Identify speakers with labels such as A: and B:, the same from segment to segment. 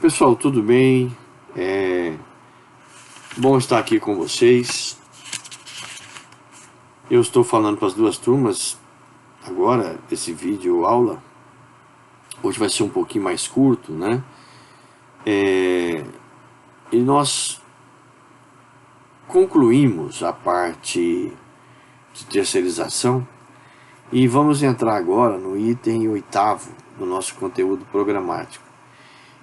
A: Pessoal, tudo bem? Bom estar aqui com vocês. Eu estou falando para as duas turmas agora, esse vídeo aula. Hoje vai ser um pouquinho mais curto, né? E nós concluímos a parte de terceirização e vamos entrar agora no item 8º do nosso conteúdo programático.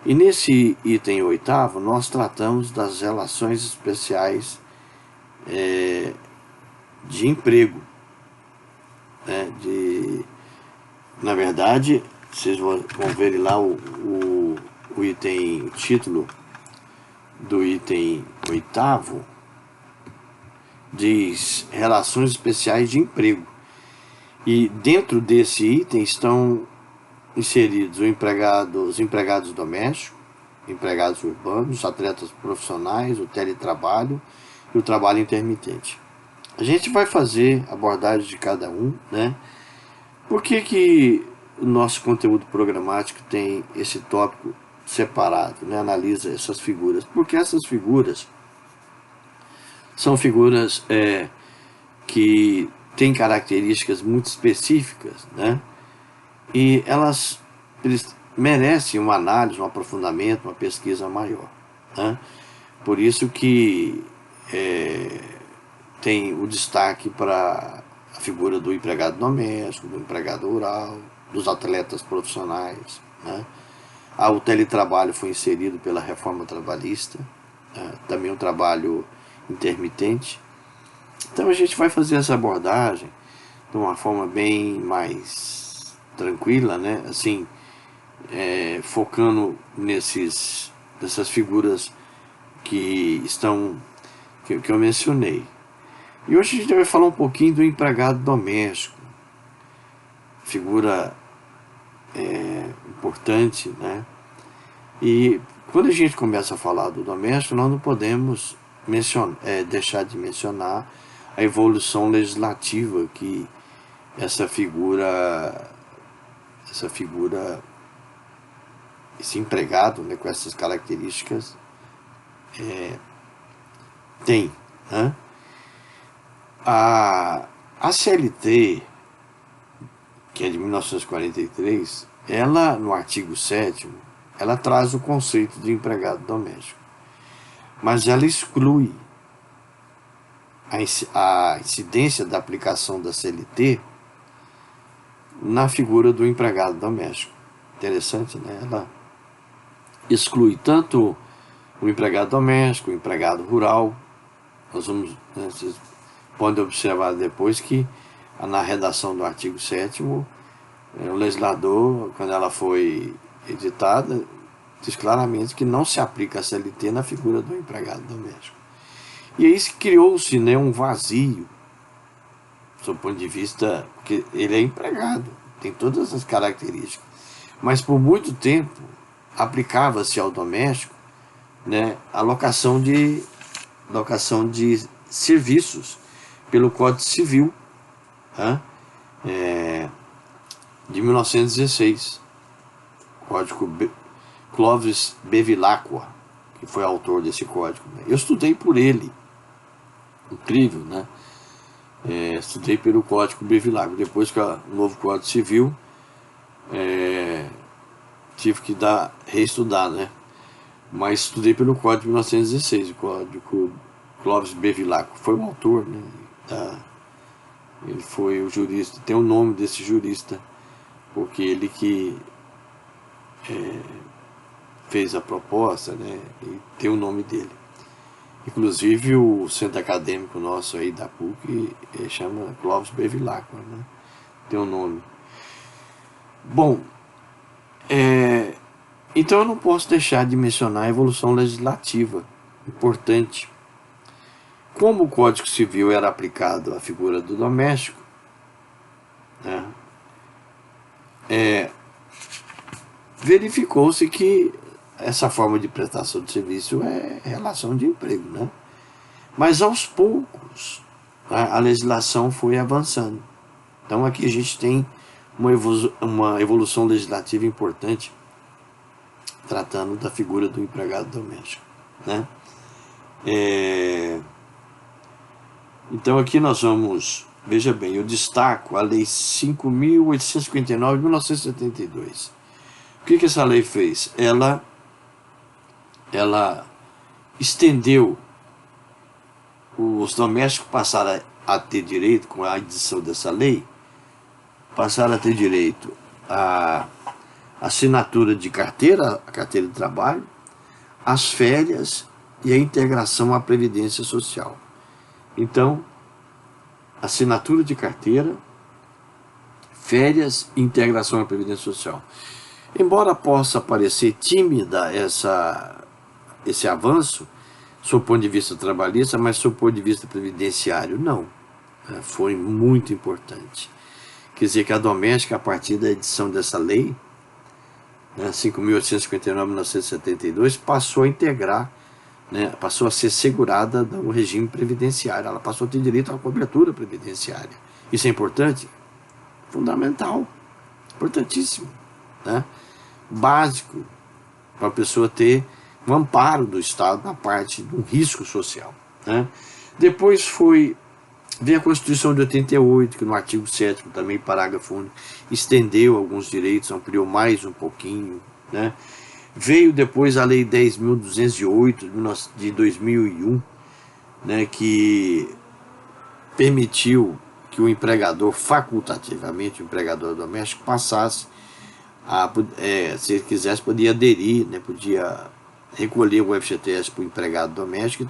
A: E nesse item 8º nós tratamos das relações especiais de emprego, né? Na verdade, vocês vão ver lá o item, o título do item 8º diz relações especiais de emprego. E dentro desse item estão inseridos os empregados domésticos, empregados urbanos, atletas profissionais, o teletrabalho e o trabalho intermitente. A gente vai fazer abordagem de cada um, né? Por que o nosso conteúdo programático tem esse tópico separado, né? Analisa essas figuras? Porque essas figuras são figuras que têm características muito específicas, né? E eles merecem uma análise, um aprofundamento, uma pesquisa maior, né? Por isso que tem o destaque para a figura do empregado doméstico, do empregado rural, dos atletas profissionais, né? O teletrabalho foi inserido pela reforma trabalhista, né? Também o trabalho intermitente. Então a gente vai fazer essa abordagem de uma forma bem mais tranquila, né? Assim, focando nessas figuras que eu mencionei. E hoje a gente vai falar um pouquinho do empregado doméstico, figura importante, né? E quando a gente começa a falar do doméstico, nós não podemos deixar de mencionar a evolução legislativa que esse empregado, né, com essas características tem, né? A CLT, que é de 1943, ela, no artigo 7º, ela traz o conceito de empregado doméstico, mas ela exclui a incidência da aplicação da CLT na figura do empregado doméstico. Interessante, né? Ela exclui tanto o empregado doméstico, o empregado rural. Nós vamos, né, vocês podem observar depois que na redação do artigo 7º, o legislador, quando ela foi editada, diz claramente que não se aplica a CLT na figura do empregado doméstico. E aí criou-se, né, um vazio, do seu ponto de vista, porque ele é empregado, tem todas as características, mas por muito tempo aplicava-se ao doméstico, né, a locação de serviços pelo Código Civil, né, de 1916, Código Clovis Bevilacqua, que foi autor desse código, né? Eu estudei por ele, incrível, né? Estudei pelo Código Bevilacqua. Depois que o novo Código Civil, tive que reestudar, né? Mas estudei pelo Código de 1916, o Código Clovis Bevilacqua. Foi o autor, né? Ele foi o jurista, tem o nome desse jurista, porque ele que fez a proposta, né? E tem o nome dele. Inclusive o centro acadêmico nosso aí da PUC chama Clovis Bevilacqua, né? Tem um nome. Bom, então eu não posso deixar de mencionar a evolução legislativa importante. Como o Código Civil era aplicado à figura do doméstico, né, verificou-se que essa forma de prestação de serviço é relação de emprego, né? Mas aos poucos, né, a legislação foi avançando. Então aqui a gente tem uma evolução legislativa importante tratando da figura do empregado doméstico, né? Então aqui nós vamos, veja bem, eu destaco a Lei 5.859 de 1972. O que essa lei fez? Ela estendeu, os domésticos passaram a ter direito, com a edição dessa lei, passaram a ter direito à assinatura de carteira, a carteira de trabalho, as férias e a integração à Previdência Social. Então, assinatura de carteira, férias e integração à Previdência Social. Embora possa parecer tímida esse avanço, sob o ponto de vista trabalhista, mas sob o ponto de vista previdenciário, não. Foi muito importante. Quer dizer que a doméstica, a partir da edição dessa lei, 5.859 de 1972, passou a integrar, passou a ser segurada no regime previdenciário. Ela passou a ter direito à cobertura previdenciária. Isso é importante? Fundamental. Importantíssimo. Básico para a pessoa ter um amparo do Estado na parte do risco social. Depois veio a Constituição de 88, que no artigo 7º, também parágrafo único, estendeu alguns direitos, ampliou mais um pouquinho. Veio depois a Lei 10.208 de 2001, que permitiu que o empregador, facultativamente, o empregador doméstico, passasse se ele quisesse, podia aderir, podia recolher o FGTS para o empregado doméstico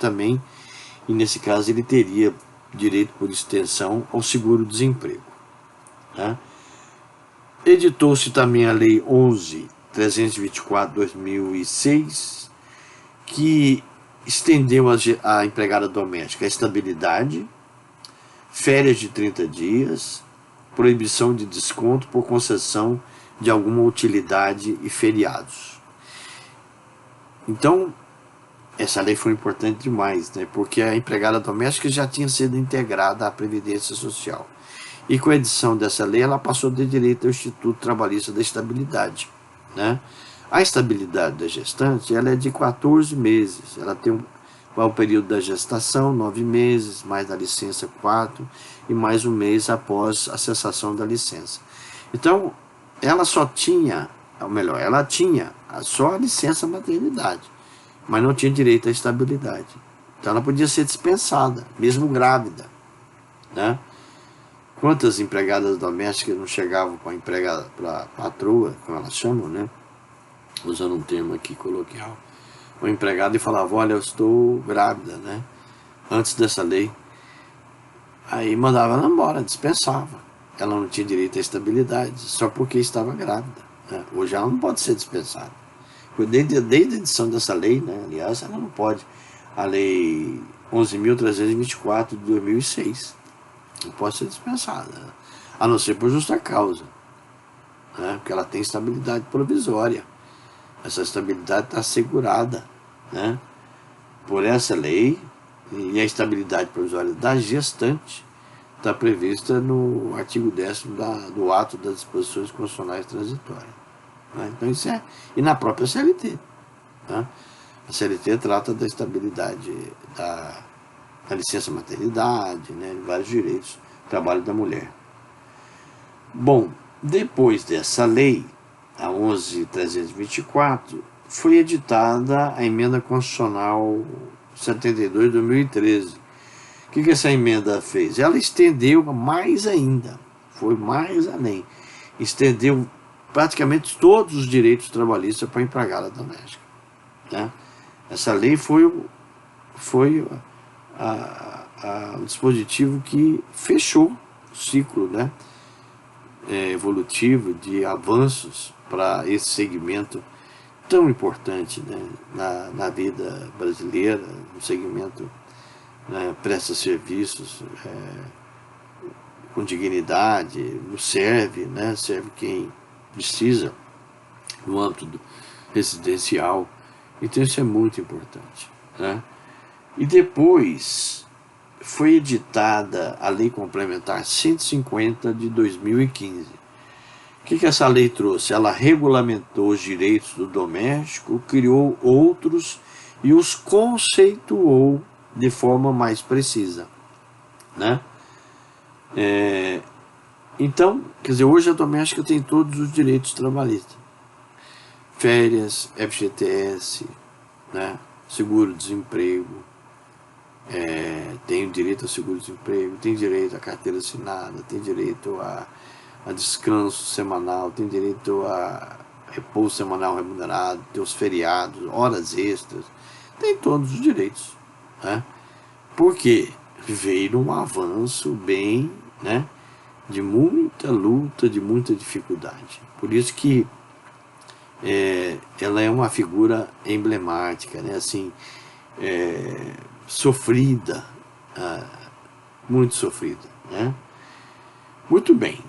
A: e nesse caso ele teria direito por extensão ao seguro-desemprego. Editou-se também a Lei 11.324 de 2006, que estendeu a empregada doméstica a estabilidade, férias de 30 dias, proibição de desconto por concessão de alguma utilidade e feriados. Então, essa lei foi importante demais, porque a empregada doméstica já tinha sido integrada à Previdência Social. E com a edição dessa lei, ela passou a ter direito ao Instituto Trabalhista da Estabilidade. A estabilidade da gestante, ela é de 14 meses. Ela tem o período da gestação, 9 meses, mais a licença 4, e mais um mês após a cessação da licença. Então, ela tinha só a licença maternidade, mas não tinha direito à estabilidade. Então ela podia ser dispensada, mesmo grávida. Quantas empregadas domésticas não chegavam para a patroa, como elas chamam, usando um termo aqui coloquial, o empregado, e falava: olha, eu estou grávida, antes dessa lei. Aí mandava ela embora, dispensava. Ela não tinha direito à estabilidade, só porque estava grávida. Hoje ela não pode ser dispensada. Desde a edição dessa lei, aliás, ela não pode. A Lei 11.324 de 2006 não pode ser dispensada, a não ser por justa causa, porque ela tem estabilidade provisória. Essa estabilidade está assegurada por essa lei, e a estabilidade provisória da gestante está prevista no artigo 10º do ato das disposições constitucionais transitórias. Então isso e na própria CLT. A CLT trata da estabilidade da licença maternidade, de vários direitos do trabalho da mulher. Bom, depois dessa lei, a 11.324, foi editada a Emenda Constitucional 72 de 2013. O que essa emenda fez? Ela estendeu mais ainda, foi mais além, estendeu praticamente todos os direitos trabalhistas para a empregada doméstica. Essa lei foi um dispositivo que fechou o ciclo evolutivo de avanços para esse segmento tão importante na vida brasileira, um segmento presta serviços com dignidade, serve quem precisa no âmbito residencial. Então isso é muito importante. E depois foi editada a Lei Complementar 150 de 2015, O que essa lei trouxe? Ela regulamentou os direitos do doméstico, criou outros e os conceituou de forma mais precisa, né? Então, quer dizer, hoje a doméstica tem todos os direitos trabalhistas. Férias, FGTS, né? Seguro-desemprego, tem direito ao seguro-desemprego, tem direito à carteira assinada, tem direito a descanso semanal, tem direito a repouso semanal remunerado, tem os feriados, horas extras, tem todos os direitos, né? Porque veio um avanço bem, né, de muita luta, de muita dificuldade. Por isso que ela é uma figura emblemática, né, assim, sofrida, muito sofrida, né? Muito bem.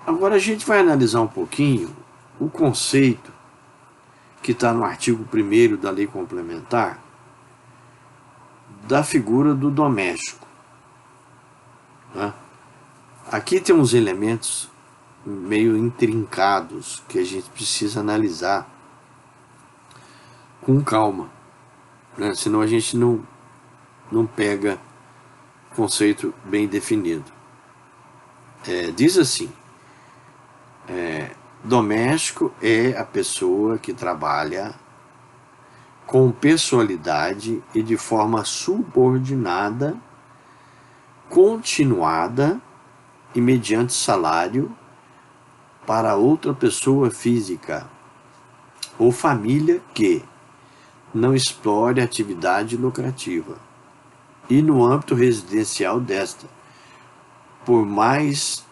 A: Agora a gente vai analisar um pouquinho o conceito que está no artigo 1º da Lei Complementar da figura do doméstico, né? Aqui tem uns elementos meio intrincados que a gente precisa analisar com calma, né? Senão a gente não pega conceito bem definido. Diz assim, doméstico é a pessoa que trabalha com pessoalidade e de forma subordinada, continuada e mediante salário para outra pessoa física ou família que não explore atividade lucrativa e no âmbito residencial desta, por mais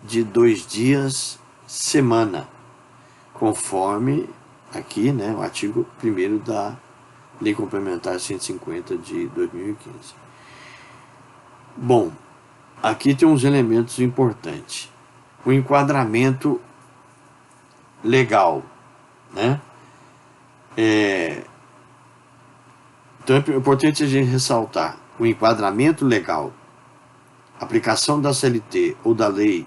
A: de 2 dias semana, conforme aqui, né, o artigo 1º da Lei Complementar 150 de 2015. Bom, aqui tem uns elementos importantes. O enquadramento legal, né? Então é importante a gente ressaltar o enquadramento legal, aplicação da CLT ou da lei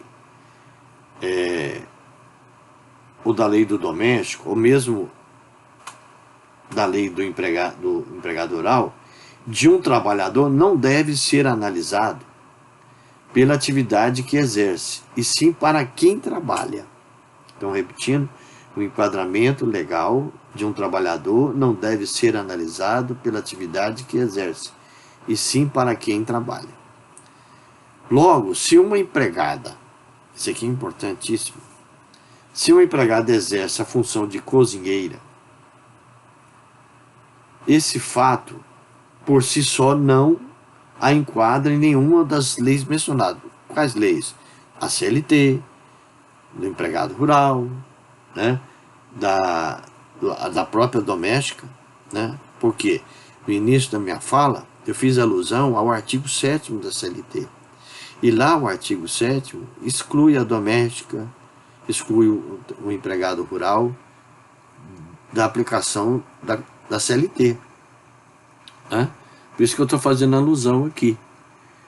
A: do doméstico, ou mesmo da lei do empregado rural, de um trabalhador não deve ser analisado pela atividade que exerce, e sim para quem trabalha. Então, repetindo, o enquadramento legal de um trabalhador não deve ser analisado pela atividade que exerce, e sim para quem trabalha. Logo, se uma empregada, isso aqui é importantíssimo, se uma empregada exerce a função de cozinheira, esse fato, por si só, não a enquadra em nenhuma das leis mencionadas. Quais leis? A CLT, do empregado rural, né? da própria doméstica, né? Porque no início da minha fala eu fiz alusão ao artigo 7º da CLT. E lá o artigo 7º exclui a doméstica, exclui o empregado rural da aplicação da CLT, né? Por isso que eu estou fazendo alusão aqui.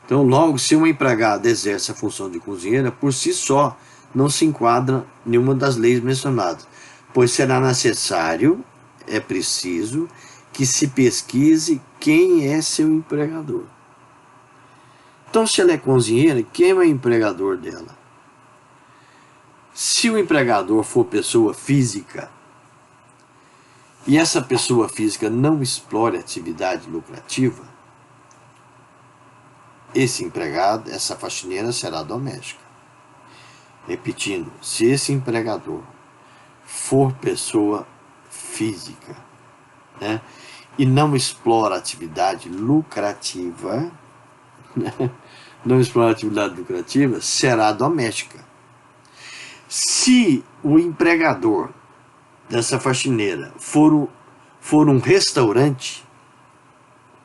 A: Então, logo, se uma empregada exerce a função de cozinheira, por si só, não se enquadra nenhuma das leis mencionadas, pois será necessário, é preciso, que se pesquise quem é seu empregador. Então, se ela é cozinheira, quem é o empregador dela? Se o empregador for pessoa física, e essa pessoa física não explore atividade lucrativa, esse empregado, essa faxineira será doméstica. Repetindo, se esse empregador for pessoa física, né, e não explora atividade lucrativa, não explora atividade lucrativa, será doméstica. Se o empregador dessa faxineira for um restaurante,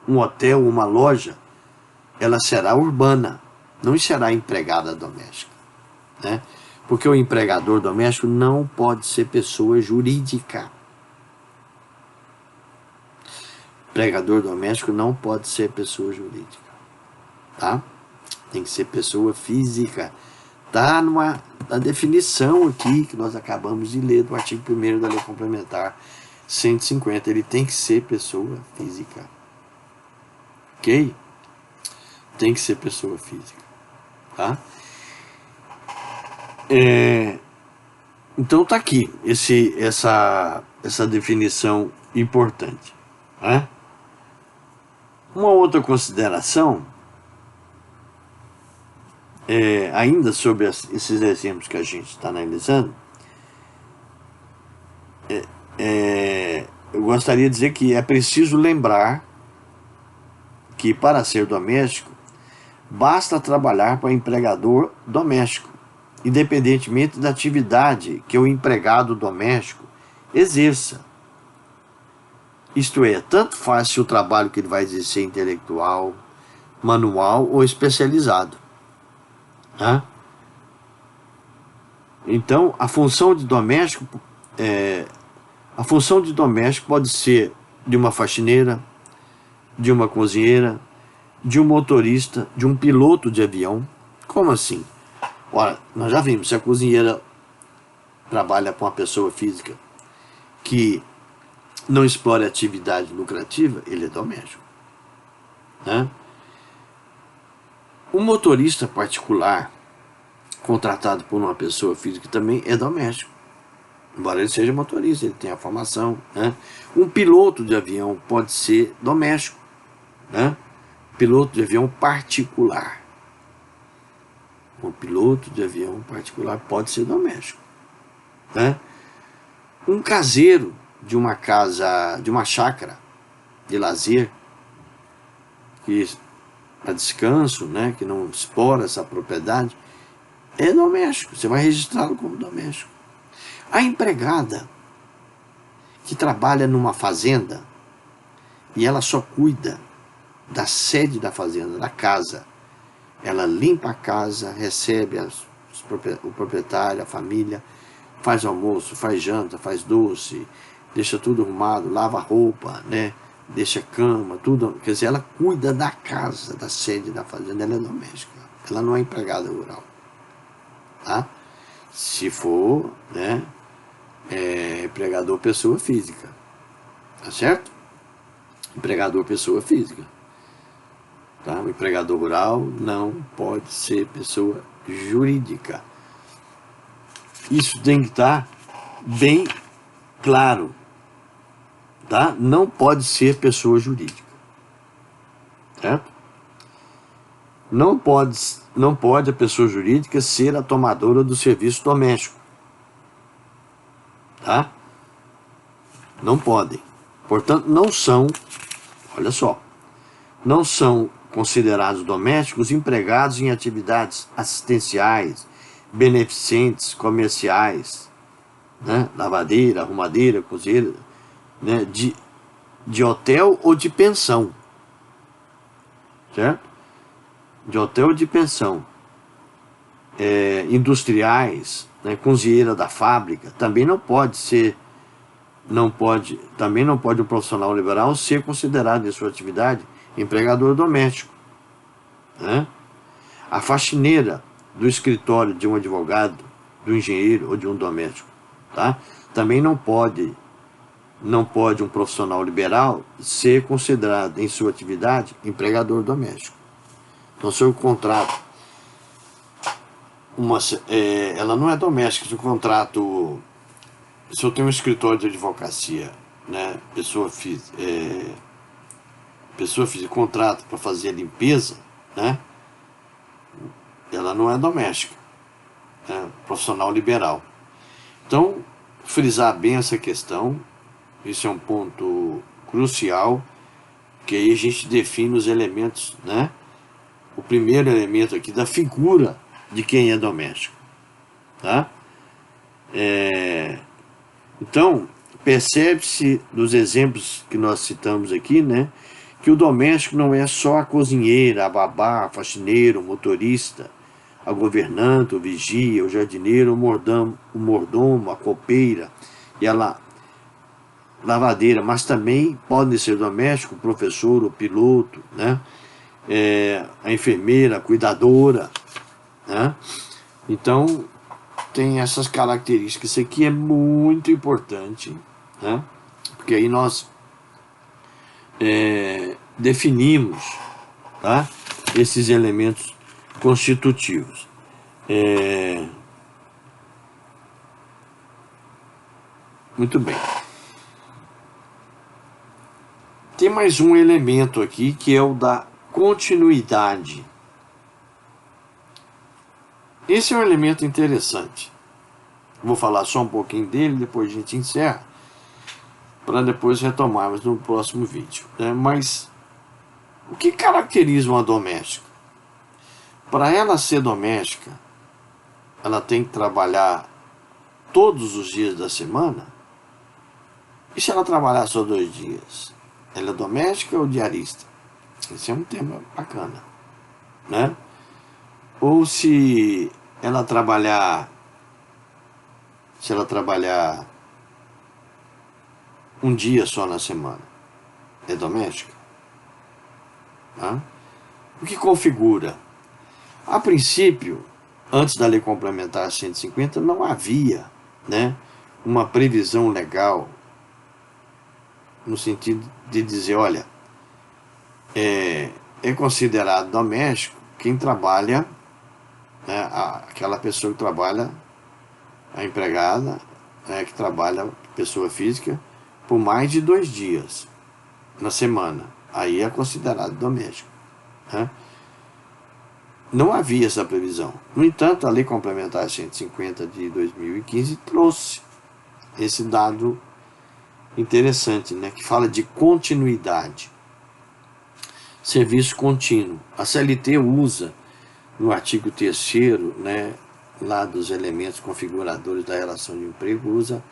A: um hotel, uma loja, ela será urbana, não será empregada doméstica, né? Porque o empregador doméstico não pode ser pessoa jurídica. Empregador doméstico não pode ser pessoa jurídica, tá? Tem que ser pessoa física. Está na definição aqui que nós acabamos de ler do artigo 1º da Lei Complementar 150. Ele tem que ser pessoa física. Ok? Tem que ser pessoa física. Tá? Então tá aqui essa definição importante. Né? Uma outra consideração, ainda sobre esses exemplos que a gente está analisando, eu gostaria de dizer que é preciso lembrar que para ser doméstico, basta trabalhar para empregador doméstico, independentemente da atividade que o empregado doméstico exerça. Isto é, tanto faz se o trabalho que ele vai exercer intelectual, manual ou especializado. Né? Então, a função de doméstico pode ser de uma faxineira, de uma cozinheira, de um motorista, de um piloto de avião. Como assim? Ora, nós já vimos, se a cozinheira trabalha com uma pessoa física que não explora atividade lucrativa, ele é doméstico. Né? Um motorista particular contratado por uma pessoa física também é doméstico, embora ele seja motorista, ele tenha formação. Né? Um piloto de avião pode ser doméstico. Né? Piloto de avião particular. Um piloto de avião particular pode ser doméstico. Né? Um caseiro de uma casa, de uma chácara de lazer, que para descanso, né, que não explora essa propriedade, é doméstico. Você vai registrá-lo como doméstico. A empregada que trabalha numa fazenda e ela só cuida da sede da fazenda, da casa. Ela limpa a casa, recebe o proprietário, a família, faz almoço, faz janta, faz doce, deixa tudo arrumado, lava roupa, né? Deixa cama, tudo. Quer dizer, ela cuida da casa, da sede da fazenda, ela é doméstica. Ela não é empregada rural. Tá? Se for, né? Empregador pessoa física. Tá certo? Empregador pessoa física. Tá? O empregador rural não pode ser pessoa jurídica. Isso tem que estar bem claro. Tá? Não pode ser pessoa jurídica. Certo? Não pode a pessoa jurídica ser a tomadora do serviço doméstico. Tá? Não podem. Portanto, não são, olha só, não são considerados domésticos empregados em atividades assistenciais, beneficentes, comerciais, né? Lavadeira, arrumadeira, cozinheira, né? De hotel ou de pensão. Certo? De hotel ou de pensão. Industriais, né? Cozinheira da fábrica, também não pode ser, também não pode um profissional liberal ser considerado em sua atividade empregador doméstico. Né? A faxineira do escritório de um advogado, do engenheiro ou de um doméstico, tá? Também não pode um profissional liberal ser considerado em sua atividade empregador doméstico. Então, se eu contrato ela não é doméstica, se eu tenho um escritório de advocacia, né, pessoa física, contrata para fazer a limpeza, né, ela não é doméstica, né, profissional liberal. Então, frisar bem essa questão, isso é um ponto crucial, que aí a gente define os elementos, né, o primeiro elemento aqui da figura de quem é doméstico. Tá? Então, percebe-se dos exemplos que nós citamos aqui, né, que o doméstico não é só a cozinheira, a babá, a faxineiro, o motorista, a governanta, o vigia, o jardineiro, o mordomo, a copeira e a lavadeira, mas também podem ser domésticos o professor, o piloto, né, a enfermeira, a cuidadora, né? Então, tem essas características. Isso aqui é muito importante, né? Porque aí nós definimos, tá? Esses elementos constitutivos. Muito bem. Tem mais um elemento aqui que é o da continuidade. Esse é um elemento interessante. Vou falar só um pouquinho dele, depois a gente encerra, para depois retomarmos no próximo vídeo, né? Mas o que caracteriza uma doméstica? Para ela ser doméstica, ela tem que trabalhar todos os dias da semana? E se ela trabalhar só 2 dias? Ela é doméstica ou diarista? Esse é um tema bacana, né? Ou se ela trabalhar um dia só na semana, é doméstica? Tá? O que configura? A princípio, antes da Lei Complementar 150, não havia, né, uma previsão legal no sentido de dizer, olha, é considerado doméstico quem trabalha, né, aquela pessoa que trabalha, a empregada, né, que trabalha, pessoa física, por mais de 2 dias na semana. Aí é considerado doméstico, né? Não havia essa previsão. No entanto, a Lei Complementar 150 de 2015 trouxe esse dado interessante, né, que fala de continuidade. Serviço contínuo. A CLT usa, no artigo 3º, né, lá dos elementos configuradores da relação de emprego, usa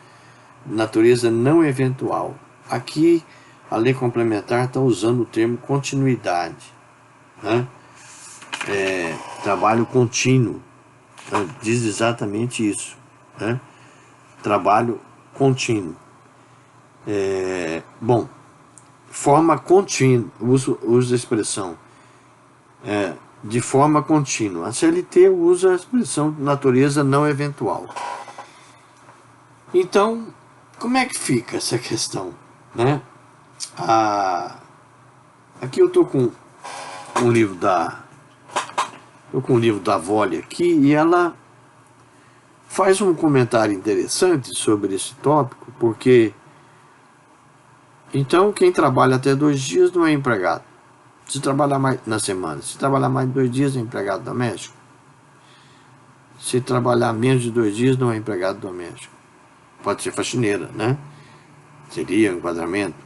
A: natureza não eventual. Aqui, a Lei Complementar está usando o termo continuidade, né? Trabalho contínuo, né? Diz exatamente isso, né? Trabalho contínuo. Bom, forma contínua, uso a expressão de forma contínua. A CLT usa a expressão natureza não eventual. Então, como é que fica essa questão, né? Aqui eu estou com um livro da Volle aqui, e ela faz um comentário interessante sobre esse tópico, porque então quem trabalha até 2 dias não é empregado. Se trabalhar mais na semana, se trabalhar mais de 2 dias é empregado doméstico. Se trabalhar menos de 2 dias não é empregado doméstico. Pode ser faxineira, né? Seria um enquadramento,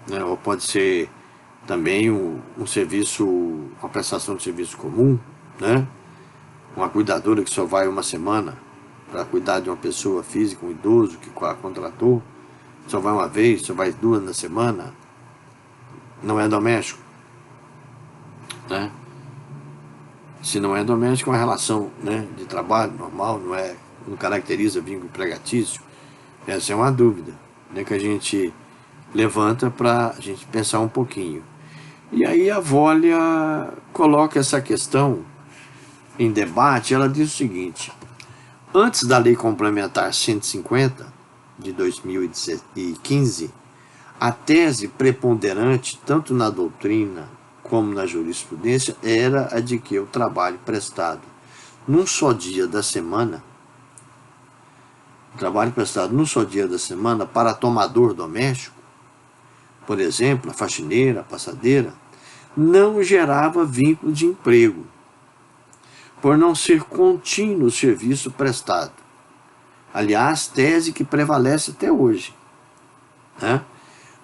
A: né? Ou pode ser também um serviço, uma prestação de serviço comum, né? Uma cuidadora que só vai uma semana para cuidar de uma pessoa física, um idoso que contratou, só vai uma vez, só vai 2 na semana, não é doméstico, né? Se não é doméstico, é uma relação, né, de trabalho normal, não caracteriza vínculo empregatício. Essa é uma dúvida, né, que a gente levanta para a gente pensar um pouquinho. E aí a Volle coloca essa questão em debate. Ela diz o seguinte: antes da Lei Complementar 150 de 2015, a tese preponderante, tanto na doutrina como na jurisprudência, era a de que o trabalho prestado num só dia da semana, para tomador doméstico, por exemplo, a faxineira, a passadeira, não gerava vínculo de emprego, por não ser contínuo o serviço prestado. Aliás, tese que prevalece até hoje, né?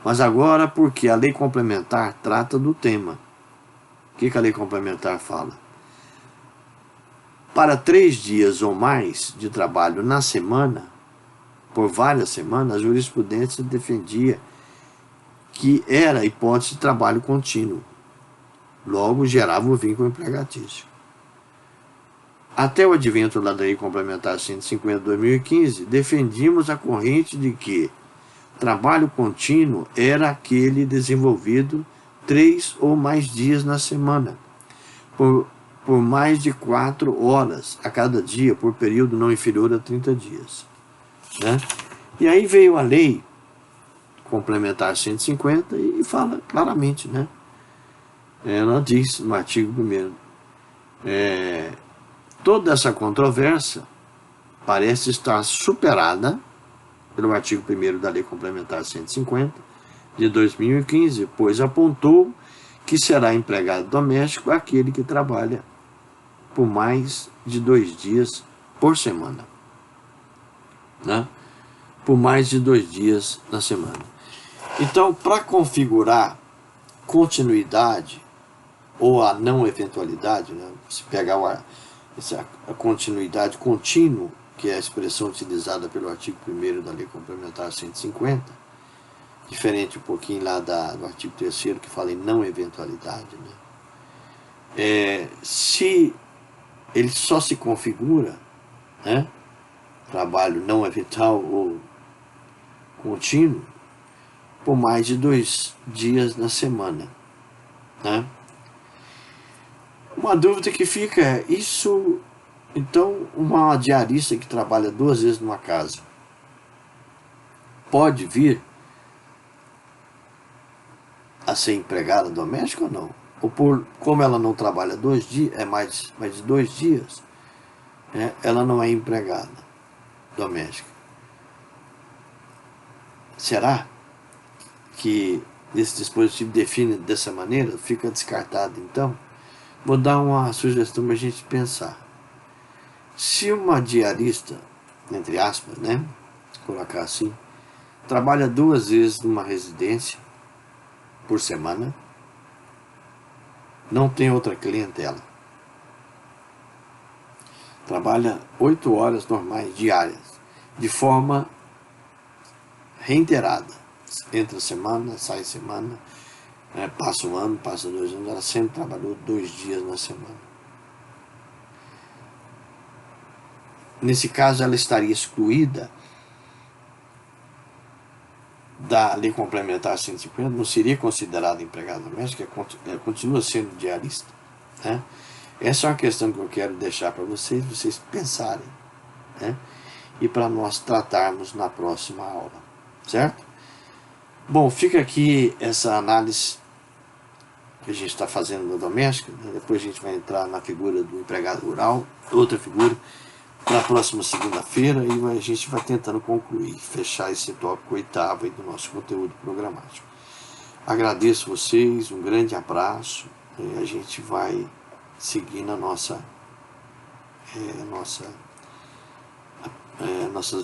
A: Mas agora, porque a Lei Complementar trata do tema. O que a Lei Complementar fala? Para 3 dias ou mais de trabalho na semana, por várias semanas, a jurisprudência defendia que era a hipótese de trabalho contínuo. Logo, gerava o vínculo empregatício. Até o advento da Lei Complementar 150 de 2015, defendimos a corrente de que trabalho contínuo era aquele desenvolvido 3 ou mais dias na semana, por mais de 4 horas a cada dia, por período não inferior a 30 dias. Né? E aí veio a lei complementar 150 e fala claramente, né? Ela diz no artigo 1º, toda essa controvérsia parece estar superada pelo artigo 1º da Lei Complementar 150 de 2015, pois apontou que será empregado doméstico aquele que trabalha por mais de 2 dias por semana. Né? Por mais de 2 dias na semana. Então, para configurar continuidade ou a não eventualidade, né? Se pegar a continuidade contínuo, que é a expressão utilizada pelo artigo 1º da Lei Complementar 150, diferente um pouquinho lá do artigo 3º, que fala em não eventualidade, né? Se ele só se configura, né, trabalho não eventual ou contínuo, por mais de 2 dias na semana. Né? Uma dúvida que fica é, isso, então, uma diarista que trabalha 2 vezes numa casa, pode vir a ser empregada doméstica ou não? Ou como ela não trabalha 2 dias, é mais de 2 dias, né, ela não é empregada doméstica. Será que esse dispositivo define dessa maneira? Fica descartado então? Vou dar uma sugestão para a gente pensar. Se uma diarista, entre aspas, né, colocar assim, trabalha 2 vezes numa residência por semana, não tem outra clientela, trabalha 8 horas normais diárias, de forma reiterada, entra semana, sai semana, passa um ano, passa 2 anos, ela sempre trabalhou 2 dias na semana. Nesse caso, ela estaria excluída da Lei Complementar 150, não seria considerada empregada doméstica, continua sendo diarista. Né? Essa é uma questão que eu quero deixar para vocês pensarem, né? E para nós tratarmos na próxima aula, certo? Bom, fica aqui essa análise que a gente está fazendo da doméstica, né? Depois a gente vai entrar na figura do empregado rural, outra figura, na próxima segunda-feira, e a gente vai tentando concluir, fechar esse tópico 8º aí do nosso conteúdo programático. Agradeço vocês, um grande abraço, e a gente vai seguir na nossas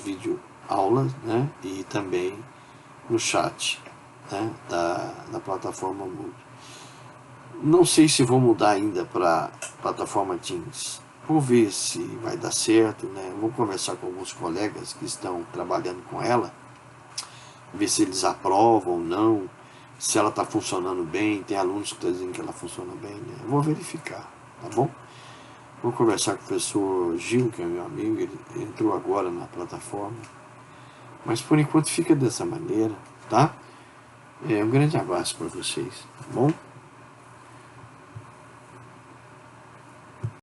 A: videoaulas, né? E também no chat, né? da plataforma Moodle. Não sei se vou mudar ainda para a plataforma Teams. Vou ver se vai dar certo, né? Vou conversar com alguns colegas que estão trabalhando com ela, ver se eles aprovam ou não, se ela está funcionando bem. Tem alunos que estão dizendo que ela funciona bem, né? Eu vou verificar, tá bom? Vou conversar com o professor Gil, que é meu amigo, ele entrou agora na plataforma. Mas por enquanto fica dessa maneira, tá? Um grande abraço para vocês, tá bom?